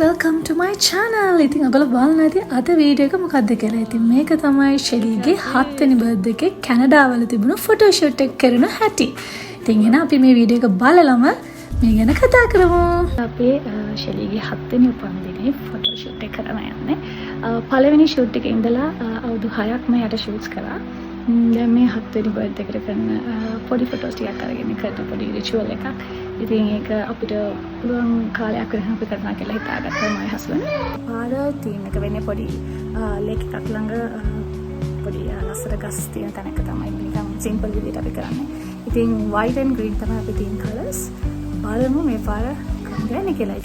welcome to my channel. ඉතින් ඔයගොල්ලෝ බලන්න ඇති අද වීඩියෝ එක මොකක්ද කියලා. ඉතින් මේක තමයි ෂෙලීගේ 7 වෙනි බර්ත්ඩේ එකේ කැනඩාවල තිබුණු ෆොටෝ ෂූට් එක කරන හැටි. ඉතින් එහෙනම් අපි මේ වීඩියෝ එක බලලම මේ ගැන කතා කරමු. අපේ ෂෙලීගේ 7 වෙනි උපන්දිනේ ෆොටෝ ෂූට් එක කරන්න යන්නේ. පළවෙනි ෂූට් එකේ ඉඳලා අවුරුදු 6ක් මම යට ෂූට්ස් කරා. දැන් මේ 7 වෙනි බර්ත්ඩේ එකට කරන පොඩි ෆොටෝස් ටිකක් අරගෙන කරන පොඩි රිචුවල් එකක්. ඉතින් ඒක අපිට පුළුවන් කාලයක් වෙනකම් අපි කරනවා කියලා හිතාගත්තා මයි හස්බන්ඩ්. පාර තීම් එක වෙන්නේ පොඩි ලේක් එකක් ළඟ පොඩි ලස්සන ගස් තියෙන තැනක තමයි නිකන් සිම්පල් විදිහට අපි කරන්නේ. ඉතින් white and green තමයි අපි තීම් කලර්ස්. බලමු මේ පාර ගන්නේ කියලා.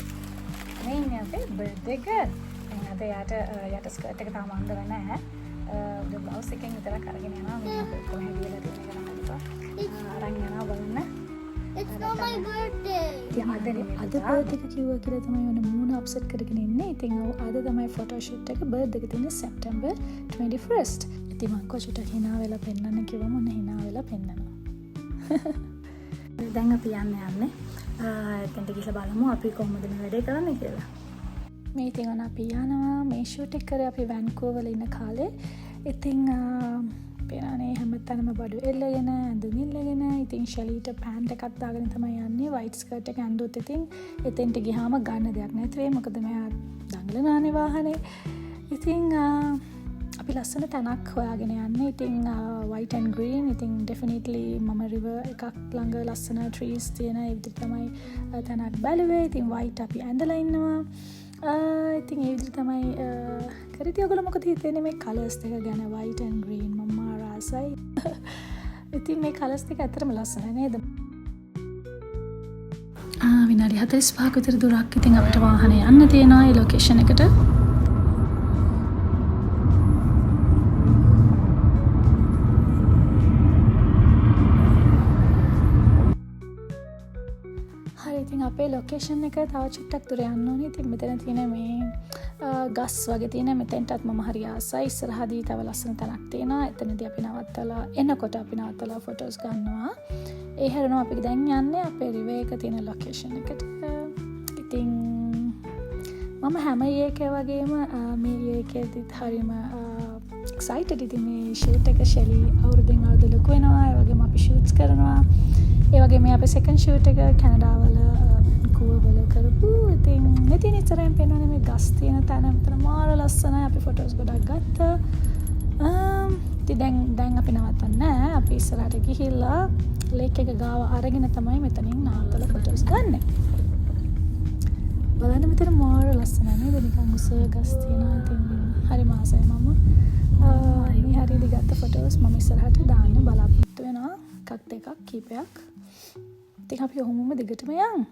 මේ ඉන්නේ අපේ බර්ත්ඩේ ගර්ල්. දැන් අද යට ස්කර්ට් එක තාම අඳ නැහැ. බ්ලවුස් එකෙන් විතරක් අරගෙන යනවා. මේ කොහේ ගියලා තියෙන එක නම් හිතා. අරන් යනවා බලන්න. It's not my birthday. අද බර්ත්ඩේ එක කිව්වා කියලා තමයි වෙන මූණ අප්සෙට් කරගෙන ඉන්නේ. ඉතින් අද තමයි ෆොටෝ ෂූට් එක බර්ත්ඩේ එක තියෙන්නේ September 21st. ඉතින් මම කොච්චර hina වෙලා පෙන්නන්න කිව්වම මොන hina වෙලා පෙන්නනවා. දැන් අපි යන්නේ. එතනට ගිහලා බලමු අපි කොහොමද මේ වැඩේ කරන්නේ කියලා. මේ ඉතින් අපි යනවා මේ ෂූට් එක කරේ අපි වැන්කූවර් ඉන්න කාලේ. ඉතින් පේනනේ හැමතැනම බඩු එල්ලගෙන ඇඳුම් ඉල්ලගෙන ඉතින් ෂෙලීට පෑන්ට් එකක් දාගෙන තමයි යන්නේ වයිට් ස්කර්ට් එක ඇඳුත් ඉතින් එතෙන්ට ගියාම ගන්න දෙයක් නැති වෙයි මොකද මෙයා දඟලනානේ වාහනේ ඉතින් අපි ලස්සන තැනක් හොයාගෙන යන්නේ ඉතින් white and green ඉතින් definitely මම river එකක් ළඟ ලස්සන trees තියෙන ඒ විදිහට තමයි තැනක් බැලුවේ ඉතින් white අපි ඇඳලා ඉන්නවා ඉතින් ඒ විදිහට තමයි කරේ ඔයගොල්ලෝ මොකද හිතන්නේ මේ කලර්ස් දෙක ගැන white and green මම ආසයි ඉතින් මේ කලර්ස් දෙක ඇත්තටම ලස්සනයි නේද විනාඩි 45ක විතර දුරක් ඉතින් අපිට වාහනේ යන්න තියෙනවා ඒ ලොකේෂන් එකට ඉතින් අපේ ලොකේෂන් එක තව චුට්ටක් දුර යන්න ඕනේ. ඉතින් මෙතන තියෙන මේ ගස් වගේ තියෙන මෙතෙන්ටත් මම හරි ආසයි. ඉස්සරහදී තව ලස්සන තැනක් තියෙනවා. එතනදී අපි නවත්තලා එනකොට අපි නවත්තලා ෆොටෝස් ගන්නවා. ඒ හැරෙනවා අපි දැන් යන්නේ අපේ රිවර් එක තියෙන ලොකේෂන් එකට. ඉතින් මම හැම එකේ වගේම මේ එකේදීත් හරිම excited ඉතින් මේ ෂූට් එක ෂෙලී අවුරුද්දෙන් අවුරුද්ද ලොකු වෙනවා. ඒ වගේම අපි ෂූට්ස් කරනවා. ඒ වගේ මේ අපේ සෙකන්ඩ් ෂූට් එක කැනඩාවල වැන්කූවර් කරපු ඉතින් මෙතන ඉතරෙන් පේනවනේ මේ ගස් තියෙන තැන මෙතන මාර ලස්සනයි අපි ෆොටෝස් ගොඩක් ගත්තා ඉතින් දැන් අපි නවත්තන්නේ නැහැ අපි ඉස්සරහට ගිහිල්ලා ලේක් එක ගාව අරගෙන තමයි මෙතනින් නවත්තලා ෆොටෝස් ගන්න බලන්න මෙතන මාර ලස්සනයි නේද නිකන් උස ගස් තියෙනවා ඉතින් හරි මාසයි මම මේ හරියදී ගත්ත ෆොටෝස් මම ඉස්සරහට දාන්න බලාපොරොත්තු වෙනවා එකක් දෙකක් කීපයක් ඉතින් අපි ඔහොමම දිගටම යමු.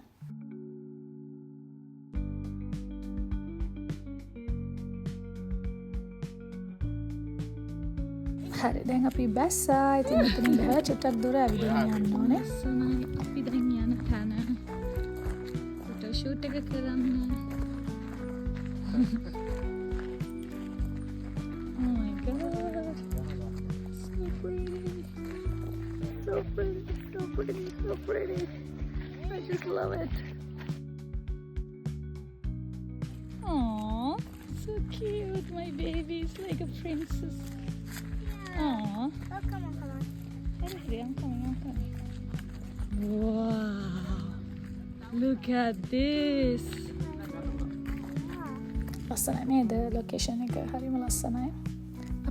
හරි දැන් අපි බැස්සා. ඉතින් මෙතනින් බහලා චුට්ටක් දුර ඇවිදගෙන යන්න ඕනේ. අපි දැන් යන තැන. ෆොටෝ ෂූට් එක කරන්න. Oh my god. So pretty. So pretty, so pretty. I just love it. Aww, so cute. My baby is like a princess. Yeah. Aww. Oh, come on. I'm coming. Wow. Look at this. ලස්සනයි නේද location එක හරිම ලස්සනයි.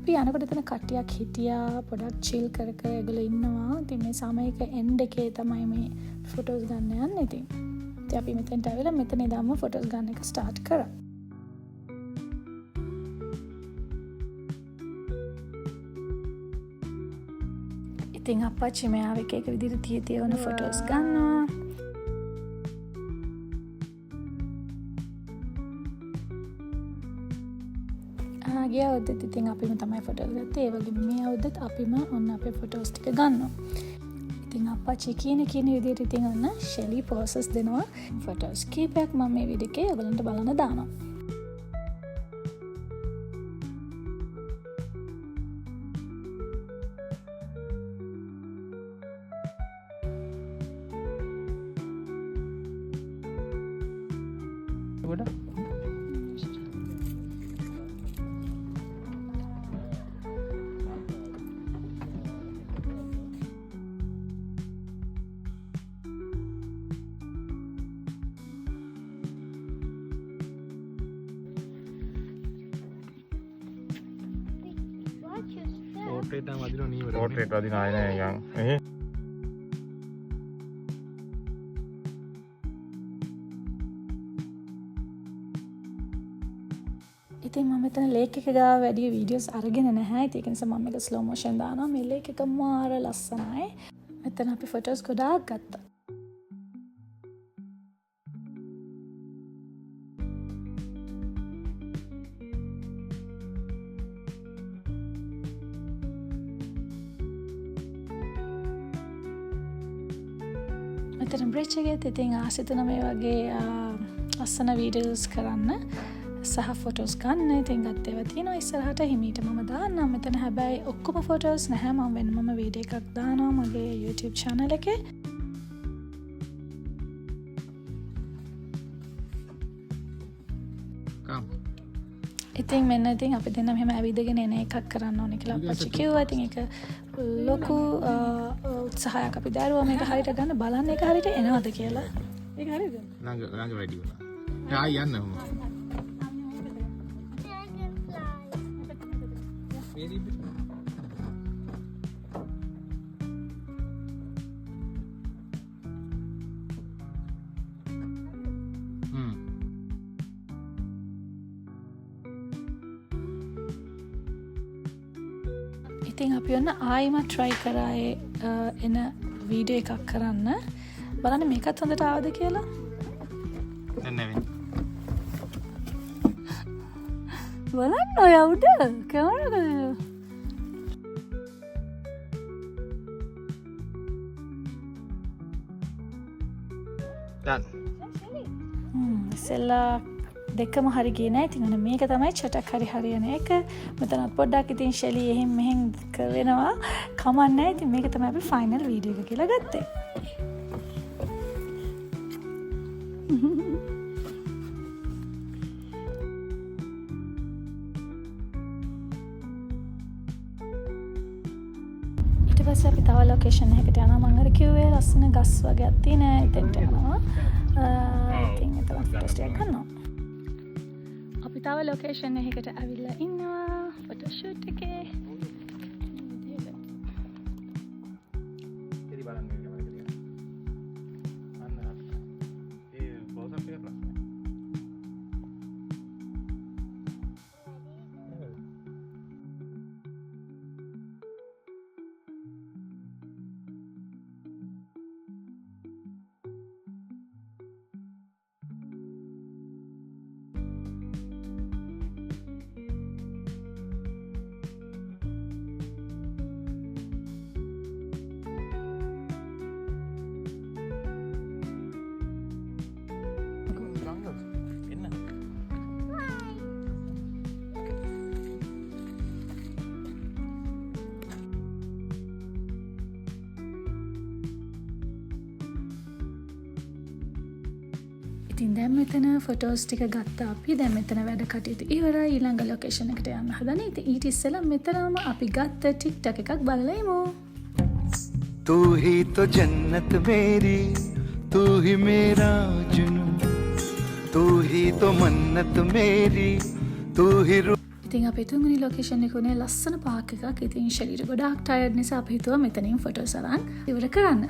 අපි යනකොට එතන කට්ටියක් හිටියා පොඩක් චිල් කර ඒගොල්ලෝ ඉන්නවා. ඉතින් මේ සමයක එන්ඩ් එකේ තමයි මේ ෆොටෝස් ගන්න යන්නේ ඉතින්. ඉතින් අපි මෙතෙන්ට ආවිලා මෙතන ඉඳන්ම ෆොටෝස් ගන්න එක ස්ටාර්ට් කරා. ඉතින් අප්පච්චි මෙයාව එක විදිහට තියන ෆොටෝස් ගන්නවා. ගිය අවුරුද්දෙත් ඉතින් අපිම තමයි ෆොටෝස් ගත්තේ. ඒ වගේම මේ අවුරුද්දෙත් අපිම ඔන්න අපේ ෆොටෝස් ටික ගන්නවා. ඉතින් අප්පච්චි කියන විදිහට ඉතින් ඔන්න ෂෙලී පෝසස් දෙනවා. ෆොටෝස් කීපයක් මම මේ වීඩියෝ එකේ ඔයගලන්ට බලන්න දානවා. What? පෝට්‍රේට් එක වදිනවා නීවර. පෝට්‍රේට් වදින ආය නෑ නිකන්. එහේ. ඉතින් මම මෙතන ලේක් එක ගාව වැඩි වීඩියෝස් අරගෙන නැහැ. ඒක නිසා මම මේක ස්ලෝ මොෂන් දානවා. මේ ලේක් එක මාර ලස්සනයි. මෙතන අපි ෆොටෝස් ගොඩාක් ගත්තා. මෙතන බ්‍රිජ් එකේත් ඉතින් ආසිතන මේ වගේ ලස්සන වීඩියෝස් කරන්න සහ ෆොටෝස් ගන්න. ඉතින් ගත්තේව තියෙනවා ඉස්සරහට හිමීට මම දාන්නම්. මෙතන හැබැයි ඔක්කොම ෆොටෝස් නැහැ. මම වෙනමම වීඩියෝ එකක් දානවා මගේ YouTube channel එකේ. කම්. ඉතින් මෙන්න ඉතින් අපි දෙන්න මෙහෙම ඇවිදගෙන එන එකක් කරන්න ඕනේ කියලා අපච්චි කිව්වා. ඉතින් ඒක ලොකු උත්සාහයක් අපි දරුවා මේක හරියට ගන්න බලන්න ඒක හරියට එනවද කියලා. ඒක හරියද? ළඟ වැඩි වුණා. ආයි යන්න ඕන. ඉතින් අපි ඔන්න ආයිමත් try කරා එන වීඩියෝ එකක් කරන්න. බලන්න මේකත් හොඳට ආවද කියලා. දැන් නැවෙන්නේ. බලන්න ඔය උඩ කැමරාවක දැන් ඉස්සෙල්ලා දෙකම හරි ගියේ නැහැ. ඉතින් අන්න මේක තමයි චටක් හරි හරියන එක. මෙතනත් පොඩ්ඩක් ඉතින් ෂෙලි එහෙන් මෙහෙන් කරනවා. කමක් නැහැ. ඉතින් මේක තමයි අපි ෆයිනල් වීඩියෝ එක කියලා ගත්තේ. ඊට පස්සේ අපි තව ලොකේෂන් එකකට යනවා. මම අර කිව්වේ ලස්සන ගස් වගේක් තියෙන එතෙන්ට යනවා. ඉතින් එතන ෆොටෝස් ටිකක් ගන්නවා. අපි තව ලොකේෂන් එකකට ඇවිල්ලා ඉන්නවා ෆොටෝ ෂූට් එකේ. ඉතින් බලන්න ඉන්න මම කියලා. අන්න ඒ බෝසත් එක ප්‍රශ්නය. ඉතින් දැන් මෙතන ෆොටෝස් ටික ගත්තා අපි. දැන් මෙතන වැඩ කටයුතු ඉවරයි. ඊළඟ ලොකේෂන් එකට යන්න හදන්නේ. ඉතින් ඊට ඉස්සෙල්ලා මෙතනම අපි ගත්ත TikTok එකක් බලලා ඉමු. तू ही तो जन्नत मेरी, तू ही मेरा जुनून, तू ही तो मन्नत मेरी, तू ही ඉතින් අපි තුන්වෙනි ලොකේෂන් එක උනේ ලස්සන පාක් එකක්. ඉතින් ෂෙලිට ගොඩාක් ටයර්ඩ් නිසා අපි හිතුවා මෙතනින් ෆොටෝස් අරන් ඉවර කරන්න.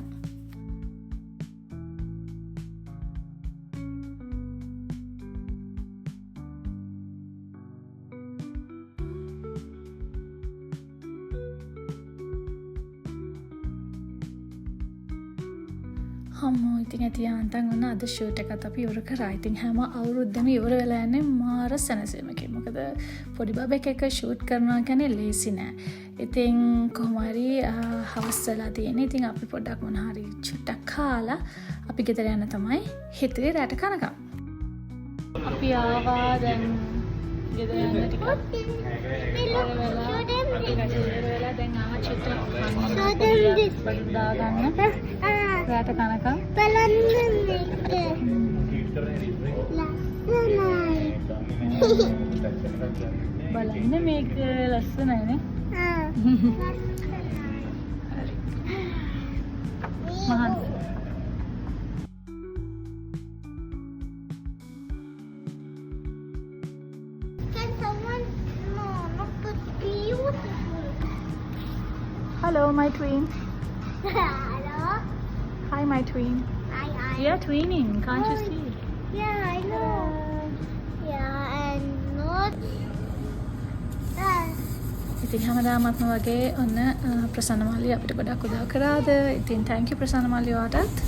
හම්මෝ ඉතින් ඇති යාන්තන් ඔන්න අද ෂූට් එකත් අපි ඉවර කරා. ඉතින් හැම අවුරුද්දම ඉවර වෙලා යන්නේ මාර සැනසීමකින්. මොකද පොඩි බබෙක් එක්ක ෂූට් කරනවා කියන්නේ ලේසි නෑ. ඉතින් කොහොම හරි හවස් වෙලා තියෙන්නේ. ඉතින් අපි පොඩ්ඩක් මොන හරි චුට්ටක් කාලා අපි ගෙදර යන්න තමයි හිතුවේ රැට කනකම්. අපි ආවා දැන් ගෙදර යන්න ටිකක් ඉවර වෙලා දැන් ආවා චුට්ටක් බඩු දාගන්න රැට කනකම් බලන්න මේක ලස්සනයිනේ. මහන්සි. Can someone no, not put beautiful? Hello, my twin. Hello. Hi, my twin. I. We are twinning. Can't you see? Yeah, I know. Yeah, and not. ඉතින් හැමදාමත්ම වගේ ඔන්න ප්‍රසන්න මාලිය අපිට ගොඩක් උදව් කරාද. ඉතින් thank you ප්‍රසන්න මාලිය ඔයාටත්.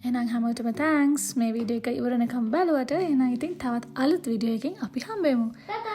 එහෙනම් හැමෝටම thanks මේ වීඩියෝ එක ඉවර වෙනකම් බලුවට. එහෙනම් ඉතින් තවත් අලුත් වීඩියෝ එකකින් අපි හම්බෙමු. Bye bye.